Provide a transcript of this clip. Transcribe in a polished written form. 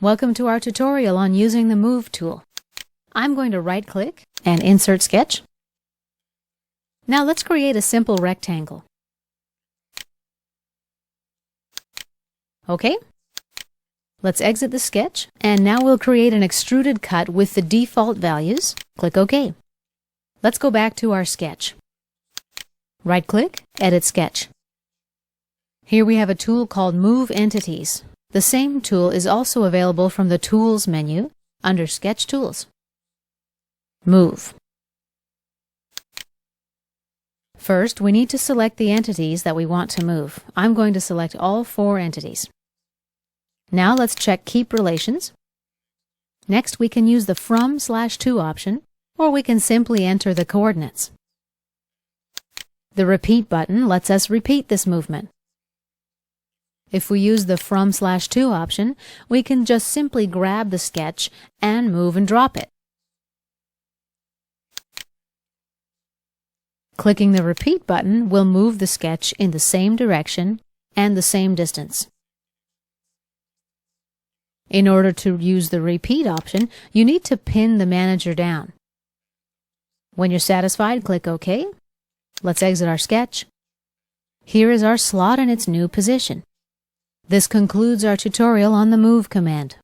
Welcome to our tutorial on using the Move tool. I'm going to right-click and insert sketch. Now let's create a simple rectangle. Okay. Let's exit the sketch, and now we'll create an extruded cut with the default values. Click OK. Let's go back to our sketch. Right-click, Edit Sketch. Here we have a tool called Move Entities. The same tool is also available from the Tools menu under Sketch Tools. Move. First, we need to select the entities that we want to move. I'm going to select all 4 entities. Now let's check Keep Relations. Next, we can use the From/To option, or we can simply enter the coordinates. The Repeat button lets us repeat this movement. If we use the From/To option, we can just simply grab the sketch and move and drop it. Clicking the Repeat button will move the sketch in the same direction and the same distance. In order to use the Repeat option, you need to pin the manager down. When you're satisfied, click OK. Let's exit our sketch. Here is our slot in its new position. This concludes our tutorial on the Move command.